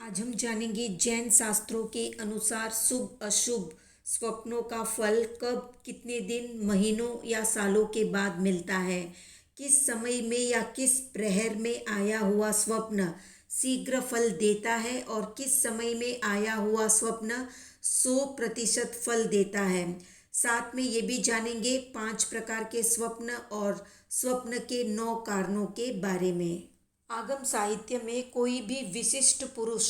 आज हम जानेंगे जैन शास्त्रों के अनुसार शुभ अशुभ स्वप्नों का फल कब, कितने दिन, महीनों या सालों के बाद मिलता है। किस समय में या किस प्रहर में आया हुआ स्वप्न शीघ्र फल देता है और किस समय में आया हुआ स्वप्न 100% फल देता है। साथ में ये भी जानेंगे 5 प्रकार के स्वप्न और स्वप्न के 9 कारणों के बारे में। आगम साहित्य में कोई भी विशिष्ट पुरुष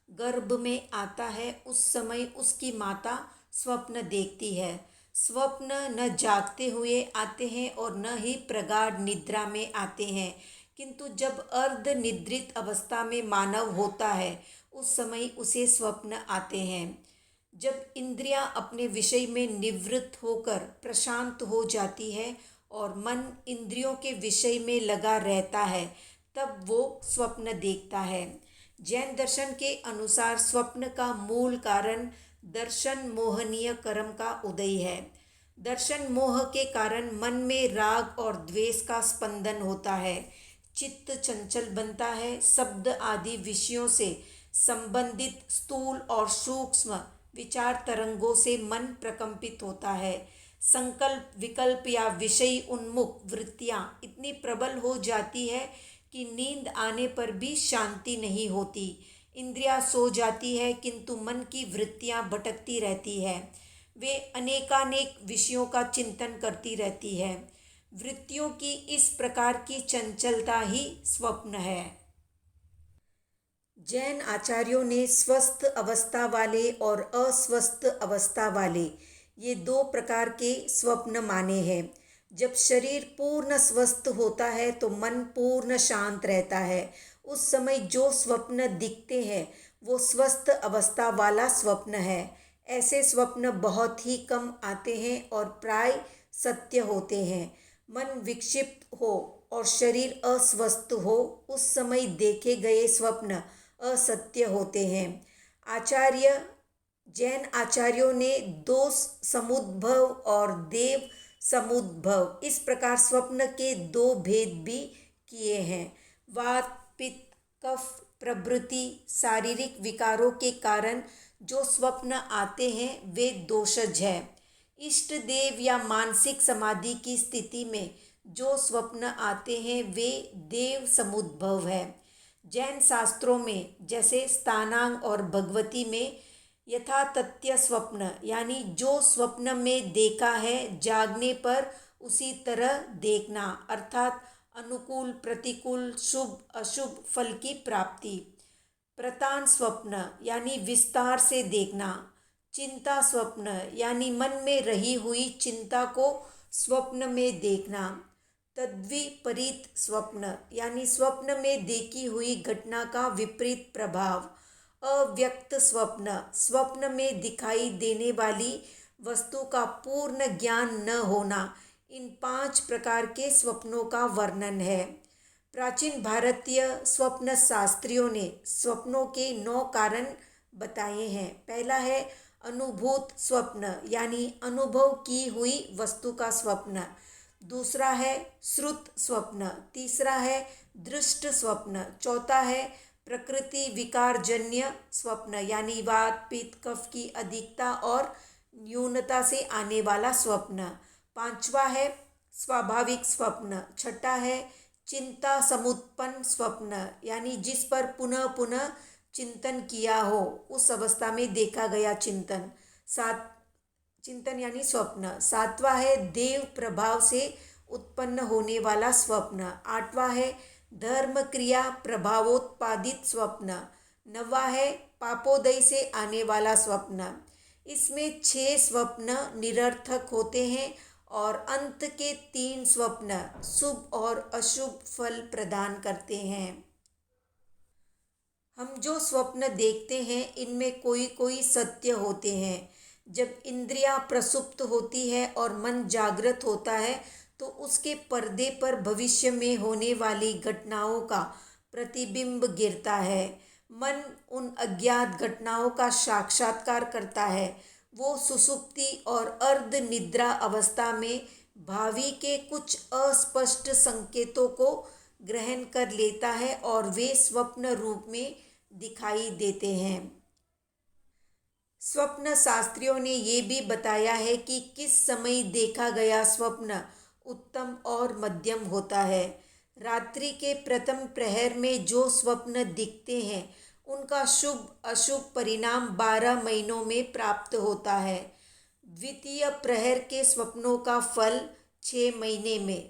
गर्भ में आता है उस समय उसकी माता स्वप्न देखती है। स्वप्न न जागते हुए आते हैं और न ही प्रगाढ़ निद्रा में आते हैं, किंतु जब अर्ध निद्रित अवस्था में मानव होता है उस समय उसे स्वप्न आते हैं। जब इंद्रियां अपने विषय में निवृत्त होकर प्रशांत हो जाती है और मन इंद्रियों के विषय में लगा रहता है तब वो स्वप्न देखता है। जैन दर्शन के अनुसार स्वप्न का मूल कारण दर्शन मोहनीय कर्म का उदय है। दर्शन मोह के कारण मन में राग और द्वेष का स्पंदन होता है, चित्त चंचल बनता है, शब्द आदि विषयों से संबंधित स्थूल और सूक्ष्म विचार तरंगों से मन प्रकंपित होता है। संकल्प विकल्प या विषय उन्मुख वृत्तियां इतनी प्रबल हो जाती है कि नींद आने पर भी शांति नहीं होती। इंद्रियां सो जाती है किंतु मन की वृत्तियां भटकती रहती है। वे अनेकानेक विषयों का चिंतन करती रहती है। वृत्तियों की इस प्रकार की चंचलता ही स्वप्न है। जैन आचार्यों ने स्वस्थ अवस्था वाले और अस्वस्थ अवस्था वाले ये 2 प्रकार के स्वप्न माने हैं। जब शरीर पूर्ण स्वस्थ होता है तो मन पूर्ण शांत रहता है। उस समय जो स्वप्न दिखते हैं वो स्वस्थ अवस्था वाला स्वप्न है। ऐसे स्वप्न बहुत ही कम आते हैं और प्राय सत्य होते हैं। मन विक्षिप्त हो और शरीर अस्वस्थ हो उस समय देखे गए स्वप्न असत्य होते हैं। आचार्य जैन आचार्यों ने दोष समुद्भव और देव समुद्भव इस प्रकार स्वप्न के 2 भेद भी किए हैं। वात पित्त कफ प्रभृति शारीरिक विकारों के कारण जो स्वप्न आते हैं वे दोषज है। इष्ट देव या मानसिक समाधि की स्थिति में जो स्वप्न आते हैं वे देव समुद्भव है। जैन शास्त्रों में जैसे स्थानांग और भगवती में यथातथ्य स्वप्न यानी जो स्वप्न में देखा है जागने पर उसी तरह देखना, अर्थात अनुकूल प्रतिकूल शुभ अशुभ फल की प्राप्ति। प्रतान स्वप्न यानी विस्तार से देखना। चिंता स्वप्न यानी मन में रही हुई चिंता को स्वप्न में देखना। तद्विपरीत स्वप्न यानी स्वप्न में देखी हुई घटना का विपरीत प्रभाव। अव्यक्त स्वप्न स्वप्न में दिखाई देने वाली वस्तु का पूर्ण ज्ञान न होना। इन 5 प्रकार के स्वप्नों का वर्णन है। प्राचीन भारतीय स्वप्न शास्त्रियों ने स्वप्नों के 9 कारण बताए हैं। पहला है अनुभूत स्वप्न यानी अनुभव की हुई वस्तु का स्वप्न। दूसरा है श्रुत स्वप्न। तीसरा है दृष्ट स्वप्न। चौथा है प्रकृति विकारजन्य स्वप्न यानी वात पित्त कफ की अधिकता और न्यूनता से आने वाला स्वप्न। पांचवा है स्वाभाविक स्वप्न। छठा है चिंता समुत्पन्न स्वप्न यानी जिस पर पुनः पुनः चिंतन किया हो उस अवस्था में देखा गया चिंतन। चिंतन यानी स्वप्न। सातवां है देव प्रभाव से उत्पन्न होने वाला स्वप्न। आठवां है धर्म क्रिया प्रभावोत्पादित स्वप्न। नवा है पापोदय से आने वाला स्वप्न। इसमें 6 स्वप्न निरर्थक होते हैं और अंत के 3 स्वप्न शुभ और अशुभ फल प्रदान करते हैं। हम जो स्वप्न देखते हैं इनमें कोई कोई सत्य होते हैं। जब इंद्रियां प्रसुप्त होती है और मन जागृत होता है तो उसके पर्दे पर भविष्य में होने वाली घटनाओं का प्रतिबिंब गिरता है। मन उन अज्ञात घटनाओं का साक्षात्कार करता है। वो सुषुप्ति और अर्ध निद्रा अवस्था में भावी के कुछ अस्पष्ट संकेतों को ग्रहण कर लेता है और वे स्वप्न रूप में दिखाई देते हैं। स्वप्न शास्त्रियों ने ये भी बताया है कि किस समय देखा गया स्वप्न उत्तम और मध्यम होता है। रात्रि के प्रथम प्रहर में जो स्वप्न दिखते हैं उनका शुभ अशुभ परिणाम 12 महीनों में प्राप्त होता है। द्वितीय प्रहर के स्वप्नों का फल 6 महीने में,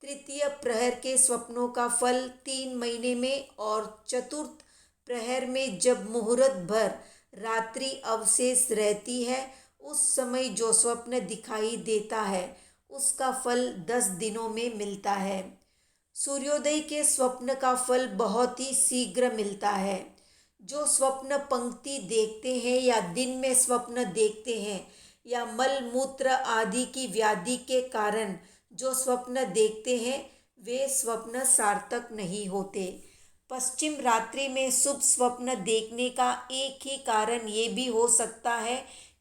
तृतीय प्रहर के स्वप्नों का फल 3 महीने में और चतुर्थ प्रहर में जब मुहूर्त भर रात्रि अवशेष रहती है उस समय जो स्वप्न दिखाई देता है उसका फल 10 दिनों में मिलता है। सूर्योदय के स्वप्न का फल बहुत ही शीघ्र मिलता है। जो स्वप्न पंक्ति देखते हैं या दिन में स्वप्न देखते हैं या मल मूत्र आदि की व्याधि के कारण जो स्वप्न देखते हैं वे स्वप्न सार्थक नहीं होते। पश्चिम रात्रि में शुभ स्वप्न देखने का एक ही कारण ये भी हो सकता है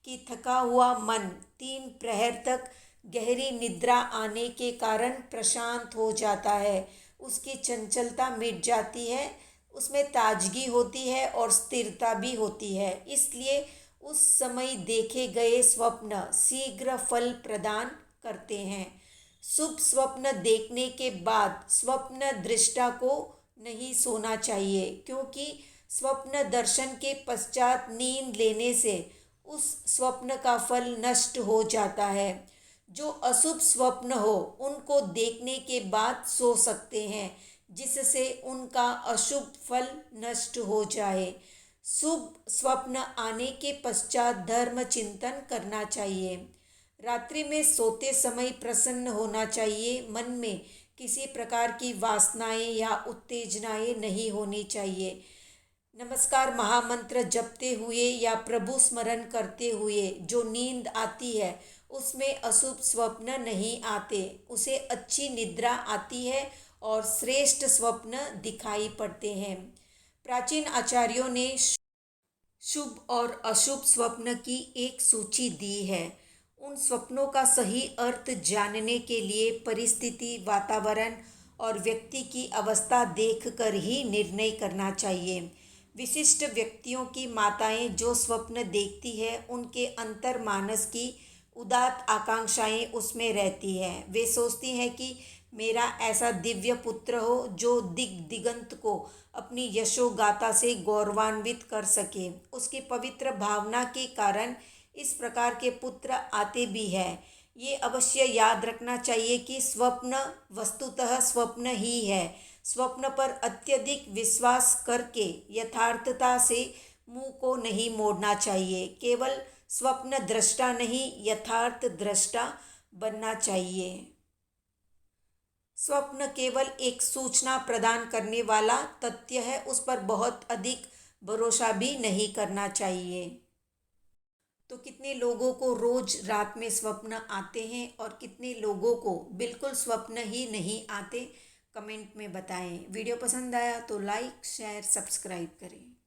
कि थका हुआ मन 3 प्रहर तक गहरी निद्रा आने के कारण प्रशांत हो जाता है, उसकी चंचलता मिट जाती है, उसमें ताजगी होती है और स्थिरता भी होती है। इसलिए उस समय देखे गए स्वप्न शीघ्र फल प्रदान करते हैं। शुभ स्वप्न देखने के बाद स्वप्न दृष्टा को नहीं सोना चाहिए, क्योंकि स्वप्न दर्शन के पश्चात नींद लेने से उस स्वप्न का फल नष्ट हो जाता है। जो अशुभ स्वप्न हो उनको देखने के बाद सो सकते हैं, जिससे उनका अशुभ फल नष्ट हो जाए। शुभ स्वप्न आने के पश्चात धर्म चिंतन करना चाहिए। रात्रि में सोते समय प्रसन्न होना चाहिए। मन में किसी प्रकार की वासनाएं या उत्तेजनाएं नहीं होनी चाहिए। नमस्कार महामंत्र जपते हुए या प्रभु स्मरण करते हुए जो नींद आती है उसमें अशुभ स्वप्न नहीं आते, उसे अच्छी निद्रा आती है और श्रेष्ठ स्वप्न दिखाई पड़ते हैं। प्राचीन आचार्यों ने शुभ और अशुभ स्वप्न की एक सूची दी है। उन स्वप्नों का सही अर्थ जानने के लिए परिस्थिति, वातावरण और व्यक्ति की अवस्था देखकर ही निर्णय करना चाहिए। विशिष्ट व्यक्तियों की माताएं जो स्वप्न देखती है उनके अंतर्मानस की उदात्त आकांक्षाएं उसमें रहती हैं। वे सोचती हैं कि मेरा ऐसा दिव्य पुत्र हो जो दिगंत को अपनी यशोगाथा से गौरवान्वित कर सके। उसकी पवित्र भावना के कारण इस प्रकार के पुत्र आते भी हैं। ये अवश्य याद रखना चाहिए कि स्वप्न वस्तुतः स्वप्न ही है। स्वप्न पर अत्यधिक विश्वास करके यथार्थता से मुंह को नहीं मोड़ना चाहिए। केवल स्वप्न दृष्टा नहीं, यथार्थ दृष्टा बनना चाहिए। स्वप्न केवल एक सूचना प्रदान करने वाला तथ्य है, उस पर बहुत अधिक भरोसा भी नहीं करना चाहिए। तो कितने लोगों को रोज रात में स्वप्न आते हैं और कितने लोगों को बिल्कुल स्वप्न ही नहीं आते, कमेंट में बताएं। वीडियो पसंद आया तो लाइक, शेयर, सब्सक्राइब करें।